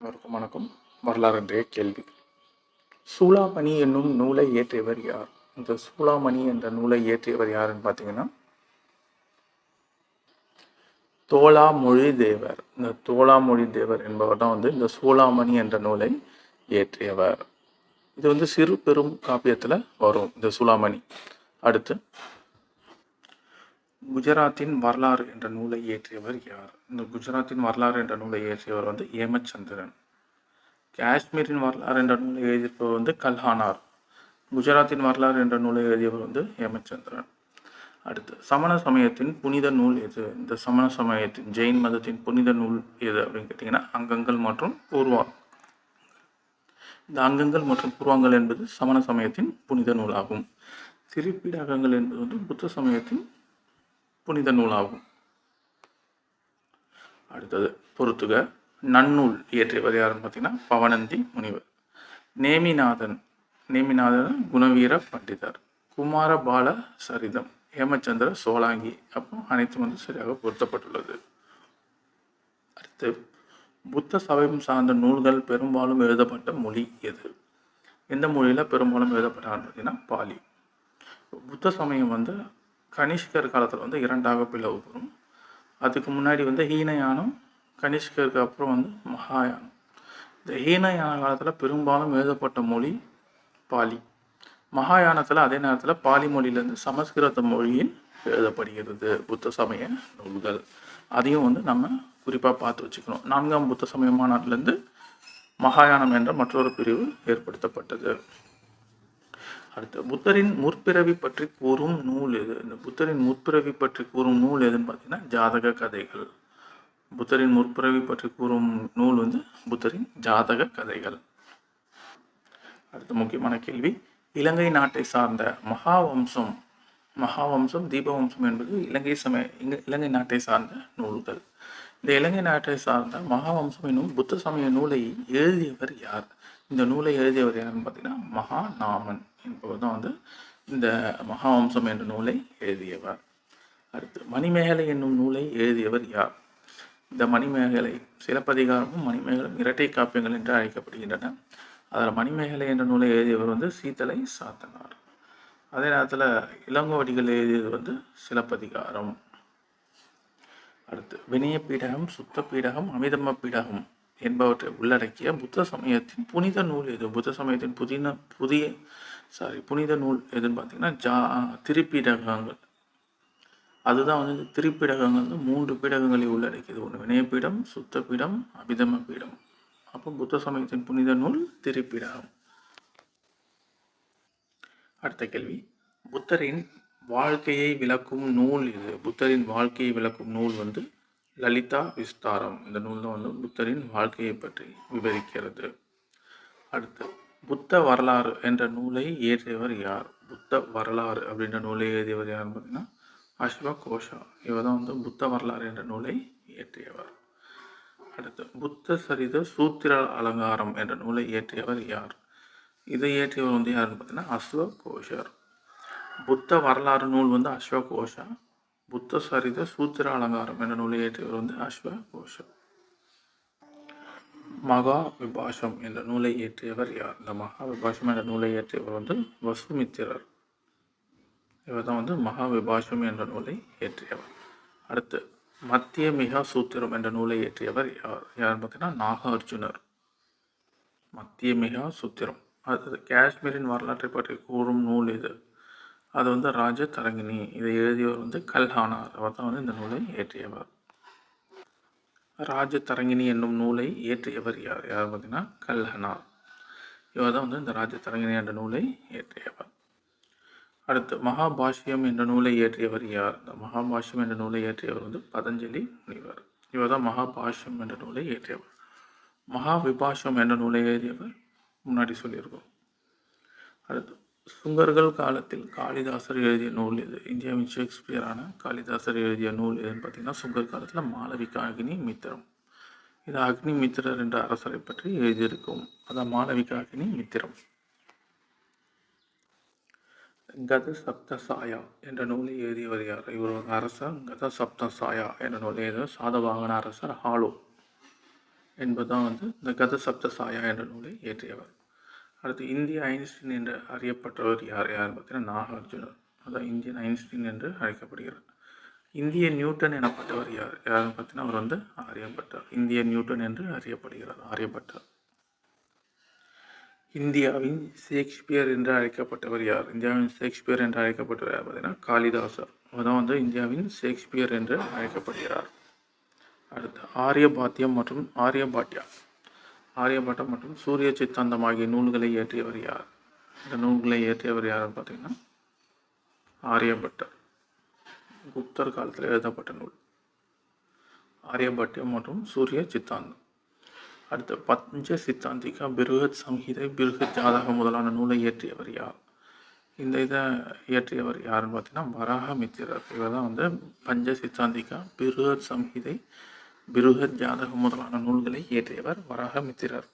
அனைவருக்கும் வணக்கம். வரலாறு இன்றைய கேள்வி. சூளாமணி என்னும் நூலை இயற்றியவர் யார்? இந்த சூளாமணி என்ற நூலை இயற்றியவர் யாருன்னு பார்த்தீங்கன்னா தோலாமொழி தேவர். இந்த தோலாமொழி தேவர் என்பவர் தான் இந்த சூளாமணி என்ற நூலை இயற்றியவர். இது சிறு பெரும் காப்பியத்தில் வரும் இந்த சூளாமணி. அடுத்து, குஜராத்தின் வரலாறு என்ற நூலை இயற்றியவர் யார்? இந்த குஜராத்தின் வரலாறு என்ற நூலை இயற்றியவர் ஏமச்சந்திரன். காஷ்மீரின் வரலாறு என்ற நூலை எழுதியவர் கல்ஹானார். குஜராத்தின் வரலாறு என்ற நூலை எழுதியவர் ஹேமச்சந்திரன். அடுத்து, சமண சமயத்தின் புனித நூல் எது? இந்த சமண சமயத்தின் ஜெயின் மதத்தின் புனித நூல் எது அப்படின்னு கேட்டிங்கன்னா அங்கங்கள் மற்றும் பூர்வாங். இந்த அங்கங்கள் மற்றும் பூர்வாங்கள் என்பது சமண சமயத்தின் புனித நூலாகும். திரிபீடகங்கள் என்பது புத்த சமயத்தின் புனித நூலாகும். அடுத்தது, பொறுத்துக. நன்னூல் இயற்றியவர் யாருன்னு பார்த்தீங்கன்னா பவனந்தி முனிவர். நேமிநாதன் குணவீர பண்டிதர். குமார பால சரிதம் ஹேமச்சந்திர சோலாங்கி. அப்போ அனைத்தும் சரியாக பொருத்தப்பட்டுள்ளது. அடுத்து, புத்த சமயம் சார்ந்த நூல்கள் பெரும்பாலும் எழுதப்பட்ட மொழி எது? எந்த மொழியில பெரும்பாலும் எழுதப்பட்டாங்க பார்த்தீங்கன்னா பாலி. புத்த சமயம் கனிஷ்கர் காலத்தில் இரண்டாக பிளவுபடும். அதுக்கு முன்னாடி ஹீனயானம், கனிஷ்கருக்கு அப்புறம் மகாயானம். இந்த ஹீனயான காலத்தில் பெரும்பாலும் எழுதப்பட்ட மொழி பாலி. மகாயானத்தில் அதே நேரத்தில் பாலி மொழியிலேருந்து சமஸ்கிருத மொழியில் எழுதப்படுகிறது புத்த சமய நூல்கள். அதையும் நம்ம குறிப்பாக பார்த்து வச்சுக்கணும். 4ஆம் புத்த சமய மாநாட்டிலேருந்து மகாயானம் என்ற மற்றொரு பிரிவு ஏற்படுத்தப்பட்டது. அடுத்து, புத்தரின் முற்பிறவி பற்றி கூறும் நூல் எது? இந்த புத்தரின் முற்பிறவி பற்றி கூறும் நூல் எதுன்னு பார்த்தீங்கன்னா ஜாதக கதைகள். புத்தரின் முற்பிறவி பற்றி கூறும் நூல் புத்தரின் ஜாதக கதைகள். அடுத்த முக்கியமான கேள்வி, இலங்கை நாட்டை சார்ந்த மகாவம்சம் தீபவம்சம் என்பது இலங்கை நாட்டை சார்ந்த நூல்கள். இந்த இலங்கை நாட்டை சார்ந்த மகாவம்சம் என்னும் புத்த சமய நூலை எழுதியவர் யார்? இந்த நூலை எழுதியவர் யாருன்னு பார்த்தீங்கன்னா மகாநாமன் என்பவர் தான் இந்த மகாவம்சம் என்ற நூலை எழுதியவர். அடுத்து, மணிமேகலை என்னும் நூலை எழுதியவர் யார்? இந்த மணிமேகலை, சிலப்பதிகாரமும் மணிமேகலும் இரட்டை காப்பியங்கள் என்று அழைக்கப்படுகின்றன. அதில் மணிமேகலை என்ற நூலை எழுதியவர் சீத்தலை சாத்தனார். அதே நேரத்தில் இளங்கோவடிகள் எழுதியது சிலப்பதிகாரம். அடுத்து, வினய பீடகம், சுத்த பீடகம், அமிதம்ம பீடகம் என்பவற்றை உள்ளடக்கிய புத்த சமயத்தின் புனித நூல் எது? புத்த சமயத்தின் புனித நூல் எதுன்னு பார்த்தீங்கன்னா திரிபீடகங்கள். அதுதான் திரிபீடகங்கள் 3 பீடகங்களை உள்ளடக்கியது. ஒன்று வினயபீடம், சுத்த பீடம், அபிதம பீடம். அப்போ புத்த சமயத்தின் புனித நூல் திரிபீடகம். அடுத்த கேள்வி, புத்தரின் வாழ்க்கையை விளக்கும் நூல் இது? புத்தரின் வாழ்க்கையை விளக்கும் நூல் லலிதா விஸ்தாரம். இந்த நூல் தான் புத்தரின் வாழ்க்கையை பற்றி விவரிக்கிறது. அடுத்து, புத்த வரலாறு என்ற நூலை இயற்றியவர் யார்? புத்த வரலாறு அப்படின்ற நூலை எழுதியவர் யாருன்னு பார்த்தீங்கன்னா அஸ்வகோஷா. இவர் தான் புத்த வரலாறு என்ற நூலை இயற்றியவர். அடுத்து, புத்த சரித சூத்திர அலங்காரம் என்ற நூலை இயற்றியவர் யார்? இதை இயற்றியவர் யாருன்னு பார்த்தீங்கன்னா அஸ்வகோஷர். புத்த வரலாறு நூல் அஸ்வகோஷா. புத்த சரித சூத்திர அலங்காரம் என்ற நூலை இயற்றியவர் அஸ்வகோஷர். மகா விபாஷம் என்ற நூலை இயற்றியவர் யார்? இந்த மகா விபாஷம் என்ற நூலை இயற்றியவர் வசுமித்திரர். இவர் தான் மகா விபாஷம் என்ற நூலை இயற்றியவர். அடுத்து, மத்திய மிகா சூத்திரம் என்ற நூலை இயற்றியவர் யார் பார்த்தீங்கன்னா நாகார்ஜுனர். மத்திய மிகா சூத்திரம். அடுத்தது, காஷ்மீரின் வரலாற்றை பற்றி கூறும் நூல் இது? அது ராஜ தரங்கினி. இதை எழுதியவர் கல்ஹானார். அவர் தான் இந்த நூலை இயற்றியவர். ராஜ தரங்கினி என்னும் நூலை இயற்றியவர் யார் பார்த்தீங்கன்னா கல்ஹனார். இவர் தான் இந்த ராஜ தரங்கினி என்ற நூலை இயற்றியவர். அடுத்து, மகாபாஷ்யம் என்ற நூலை இயற்றியவர் யார்? இந்த மகாபாஷ்யம் என்ற நூலை இயற்றியவர் பதஞ்சலி முனிவர். இவர் தான் மகாபாஷ்யம் என்ற நூலை இயற்றியவர். மகா விபாஷம் என்ற நூலை எழுதியவர் முன்னாடி சொல்லியிருக்கோம். அடுத்து, சுங்கர்கள் காலத்தில் காளிதாசர் எழுதிய நூல் இது? இந்தியாவின் ஷேக்ஸ்பியரான காளிதாசர் எழுதிய நூல் எதுன்னு பார்த்தீங்கன்னா சுங்கர் காலத்தில் மாளவிகா அக்னி மித்திரம். இது அக்னி மித்திரர் என்ற அரசரை பற்றி எழுதியிருக்கும். அதான் மாளவிகா அக்னி மித்திரம். கத சப்தசாயா என்ற நூலை எழுதியவர் யார்? இவர் ஒரு அரசர். கத சப்தசாயா என்ற நூலை எழுதியவர் சாதவாகன அரசர் ஹாலோ. என்பதுதான் வந்து இந்த கத சப்த சாயா என்ற நூலை இயற்றியவர். அடுத்து இந்திய ஐன்ஸ்டீன் என்று அறியப்பட்டவர் யாருன்னு பார்த்தீங்கன்னா நாகார்ஜுனர். அதான் இந்தியன் ஐன்ஸ்டீன் என்று அழைக்கப்படுகிறார். இந்திய நியூட்டன் எனப்பட்டவர் யாருன்னு பார்த்தீங்கன்னா அவர் வந்து ஆரியப்பட்டார். இந்திய நியூட்டன் என்று அறியப்படுகிறார் ஆரியப்பட்டார். இந்தியாவின் ஷேக்ஸ்பியர் என்று அழைக்கப்பட்டவர் யார்? இந்தியாவின் ஷேக்ஸ்பியர் என்று அழைக்கப்பட்டவர் யார் பார்த்தீங்கன்னா காளிதாசர். அவர்தான் வந்து இந்தியாவின் ஷேக்ஸ்பியர் என்று அழைக்கப்படுகிறார். அடுத்து ஆரியபாத்தியம் மற்றும் ஆரியபட்டம் மற்றும் சூரிய சித்தாந்தம் ஆகிய நூல்களை இயற்றியவர் யார்? இந்த நூல்களை இயற்றியவர் யாருன்னு பார்த்தீங்கன்னா ஆரியபட்டர். குப்தர் காலத்தில் எழுதப்பட்ட நூல் ஆரியபட்டியம் மற்றும் சூரிய சித்தாந்தம். அடுத்து பஞ்ச சித்தாந்திகா, பிருகத் சம்ஹிதை, பிருகத் ஜாதகம் முதலான நூலை இயற்றியவர் யார்? இந்த இதை இயற்றியவர் யாருன்னு பார்த்தீங்கன்னா வராகமித்திரர். இவர் தான் வந்து பஞ்ச சித்தாந்திகா, பிருகத் சம்ஹிதை, பிருகத் ஜாதகம் முதலான நூல்களை இயற்றியவர் வராகமித்திரர்.